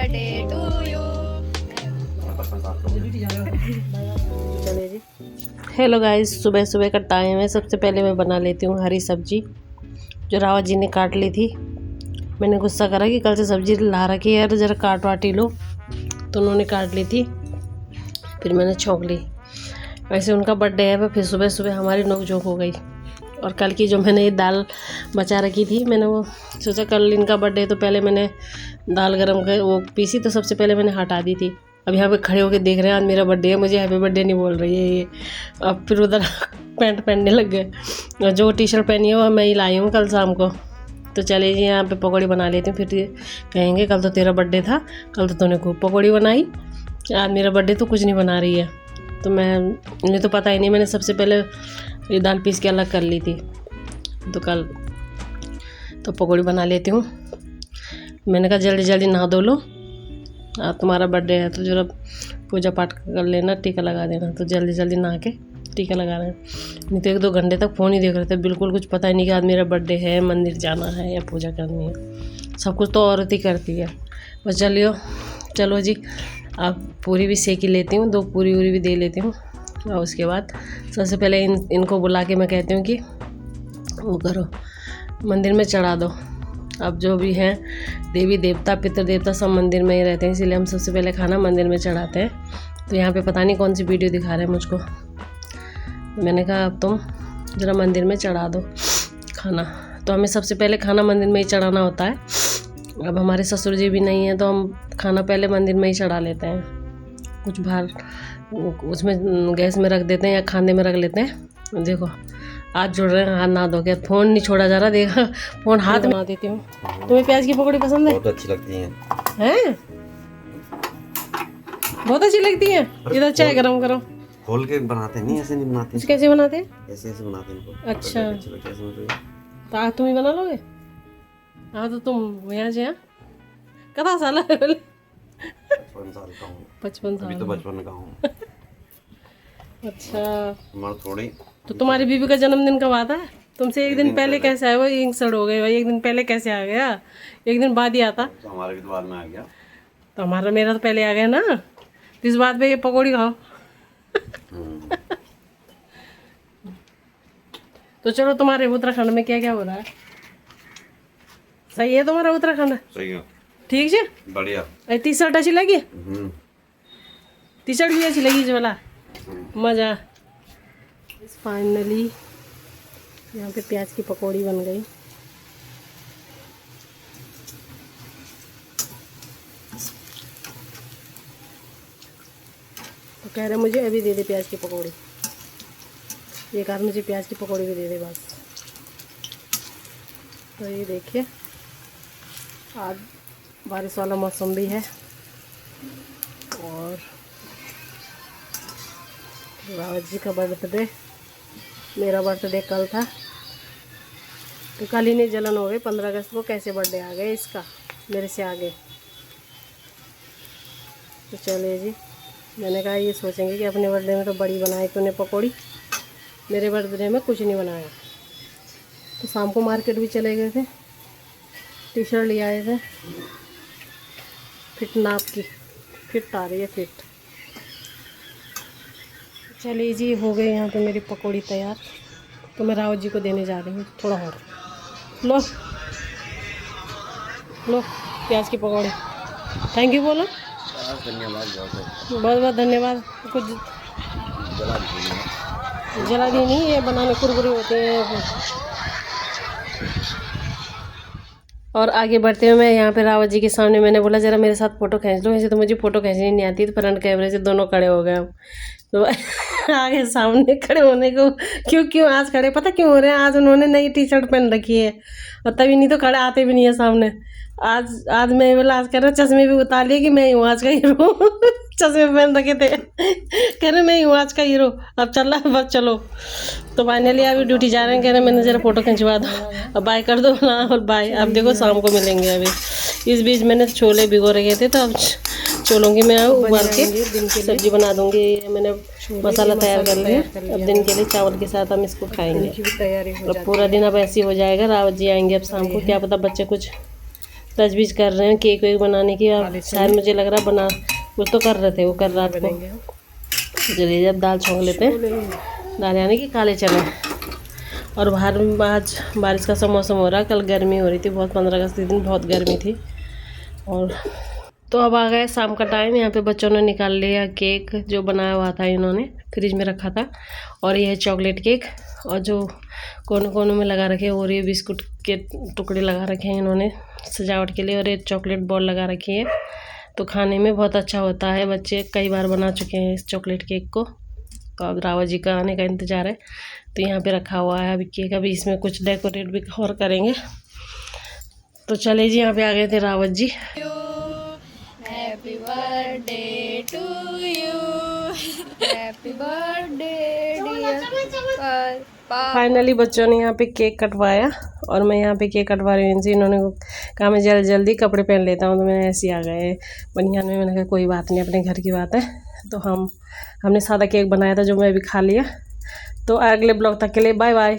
Birthday to you. चलिए जी। Hello guys, सुबह सुबह का टाइम है। सबसे पहले मैं बना लेती हूँ हरी सब्जी जो रावत जी ने काट ली थी। मैंने गुस्सा करा कि कल से सब्जी ला रखी है तो ज़रा काट वाटी लो, तो उन्होंने काट ली थी, फिर मैंने छौंक ली। वैसे उनका बर्थडे है पर फिर सुबह सुबह हमारी नोक-झोंक हो गई। और कल की जो मैंने ये दाल बचा रखी थी, मैंने वो सोचा कल इनका बर्थडे है तो पहले मैंने दाल गरम कर वो पीसी, तो सबसे पहले मैंने हटा दी थी। अब यहाँ पे खड़े होकर देख रहे हैं आज मेरा बर्थडे है, मुझे हैप्पी बर्थडे नहीं बोल रही है ये। अब फिर उधर पैंट पहनने लग गए, और जो टी शर्ट पहनी है वो मैं ही लाई हूँ कल शाम को। तो चले जी यहाँ पे पकौड़ी बना लेती हूँ, फिर कहेंगे कल तो तेरा बर्थडे था, कल तो तूने खूब पकौड़ी बनाई, आज मेरा बर्थडे तो कुछ नहीं बना रही है। तो मुझे तो पता ही नहीं, मैंने सबसे पहले ये दाल पीस के अलग कर ली थी। तो कल तो पकौड़ी बना लेती हूँ। मैंने कहा जल्दी जल्दी नहा धो लो, तुम्हारा बर्थडे है तो जरा पूजा पाठ कर लेना, टीका लगा देना। तो जल्दी जल्दी नहा के टीका लगा रहे हैं, नहीं तो 1-2 घंटे तक फ़ोन ही देख रहे थे, बिल्कुल कुछ पता ही नहीं कि आज मेरा बर्थडे है, मंदिर जाना है या पूजा करनी है। सब कुछ तो औरत ही करती है। बस चलो जी, अब पूरी भी सेक ही लेती हूँ, 2 पूरी उरी भी दे लेती हूँ। और उसके बाद सबसे पहले इनको बुला के मैं कहती हूँ कि वो करो, मंदिर में चढ़ा दो। अब जो भी हैं देवी देवता पितृ देवता सब मंदिर में ही रहते हैं, इसीलिए हम सबसे पहले खाना मंदिर में चढ़ाते हैं। तो यहाँ पे पता नहीं कौन सी वीडियो दिखा रहे हैं मुझको। मैंने कहा अब तुम ज़रा मंदिर में चढ़ा दो खाना। तो हमें सबसे पहले खाना मंदिर में ही चढ़ाना होता है। अब हमारे ससुर जी भी नहीं हैं तो हम खाना पहले मंदिर में ही चढ़ा लेते हैं। कुछ बाहर उसमें गैस में रख देते हैं या खाने में रख लेते हैं। देखो हाथ जुड़ रहे हैं, हाथ ना धो के, फ़ोन नहीं छोड़ा जा रहा, देखा फ़ोन हाथ में। बना देती हूँ। तुम्हें प्याज की पकौड़ी पसंद है? बहुत अच्छी लगती हैं। हैं? बहुत अच्छी लगती है। इधर चाय गरम करो। खोल के बनाते नहीं, ऐसे नहीं बनाते। कैसे बनाते हैं? ऐसे ऐसे बनाते हैं इनको। अच्छा, तो आज तुम ही बना लोगे? हाँ तो तुम यहाँ से कितना साल है? 55 साल का हूँ। 55 साल अभी तो बचपन का हूँ। अच्छा, थोड़ी। तो तुम्हारी बीबी का जन्मदिन कब आता है? तुमसे एक दिन पहले कैसे आया? वो इंक सड़ हो गए भाई, एक दिन पहले कैसे आ गया? एक दिन बाद ही आता तो हमारे भी तो बाद में आ गया। तो मेरा तो पहले आ गया ना। तो इस बात पे ये पकौड़ी खाओ। तो चलो, तुम्हारे उत्तराखंड में क्या क्या हो रहा है? सही है तुम्हारा उत्तराखंड? सही है, ठीक है, बढ़िया। टी शर्ट अच्छी लगी? टी शर्ट भी अच्छी लगी वाला, मज़ा। फाइनली यहाँ पे प्याज की पकौड़ी बन गई। तो कह रहे मुझे अभी दे दे प्याज की पकौड़ी। एक आध मुझे प्याज की पकौड़ी भी दे दे बस। तो ये देखिए, आज बारिश वाला मौसम भी है और रावत जी का बर्थडे, मेरा बर्थडे कल था तो कल ही नहीं जलन हो गई। 15 अगस्त को कैसे बर्थडे आ गए इसका, मेरे से आगे। तो चलिए जी, मैंने कहा ये सोचेंगे कि अपने बर्थडे में तो बड़ी बनाई तूने पकौड़ी, मेरे बर्थडे में कुछ नहीं बनाया। तो शाम को मार्केट भी चले गए थे, टी शर्ट ले आए थे, फिट नाप की, फिट आ रही है फिट। चलिए जी, हो गई यहाँ पे मेरी पकौड़ी तैयार। तो मैं रावत जी को देने जा रही हूँ। थोड़ा और लो लो प्याज की पकौड़ी। थैंक यू बोलो। धन्यवाद, बहुत बहुत धन्यवाद। कुछ जला दी नहीं, ये बनाने कुरकुरे होते हैं। और आगे बढ़ते हुए मैं यहाँ पे रावत जी के सामने मैंने बोला ज़रा मेरे साथ फ़ोटो खींच लो। ऐसे तो मुझे फ़ोटो खींचनी नहीं आती, तो फ्रंट कैमरे से दोनों खड़े हो गए हम। तो आगे सामने खड़े होने को क्यों आज खड़े, पता क्यों हो रहे हैं? आज उन्होंने नई टी शर्ट पहन रखी है और तभी नहीं तो खड़े आते भी नहीं है सामने। आज मैं बोला आज कह रहा चश्मे भी उतार लिए कि मैं हूँ आज का हीरो। चश्मे पहन रखे थे, कह रहे मैं हूँ आज का हीरो, अब चल रहा बस चलो। तो फाइनली अभी ड्यूटी जा रहे हैं, कह रहे मैंने ज़रा फ़ोटो खिंचवा दो, अब बाय कर दो ना। और बाय, अब देखो शाम को मिलेंगे। अभी इस बीच मैंने छोले भिगो रखे थे, तो अब छोलों की मैं उबाल के सब्जी बना दूँगी। मैंने मसाला तैयार कर लिया। अब दिन के लिए चावल के साथ हम इसको खाएंगे। और पूरा दिन अब ऐसे ही हो जाएगा। रावत जी आएंगे अब शाम को, क्या पता बच्चे कुछ तजवीज़ कर रहे हैं केक वेक बनाने की। अब शायद मुझे लग रहा बना वो तो कर रहे थे, वो कर रात को। चलिए जब दाल छोंक लेते हैं, दाल यानी कि काले चने। और बाहर में आज बारिश का सा मौसम हो रहा है। कल गर्मी हो रही थी बहुत, 15 अगस्त के दिन बहुत गर्मी थी। और तो अब आ गए शाम का टाइम। यहाँ पे बच्चों ने निकाल लिया केक जो बनाया हुआ था, इन्होंने फ्रिज में रखा था। और ये है चॉकलेट केक, और जो कोनों कोनों में लगा रखे ओरियो बिस्कुट के टुकड़े लगा रखे हैं इन्होंने सजावट के लिए। और ये चॉकलेट बॉल लगा रखी है, तो खाने में बहुत अच्छा होता है। बच्चे कई बार बना चुके हैं इस चॉकलेट केक को। तो अब रावा जी का आने का इंतज़ार है। तो यहाँ पे रखा हुआ है अभी केक, अभी इसमें कुछ डेकोरेट भी और करेंगे। तो चले जी, यहाँ पे आ गए थे Rawat ji. Happy birthday to you, happy birthday dear papa. Finally बच्चों ने यहाँ पे केक कटवाया, और मैं यहाँ पे केक कटवा रही हूँ इनसे। इन्होंने कहा मैं जल्दी कपड़े पहन लेता हूँ, तो मैंने ऐसे ही आ गए बनियान में। मैंने कहा कोई बात नहीं, अपने घर की बात है। तो हमने सादा केक बनाया था जो मैं भी खा लिया। तो अगले ब्लॉग तक के लिए बाय बाय।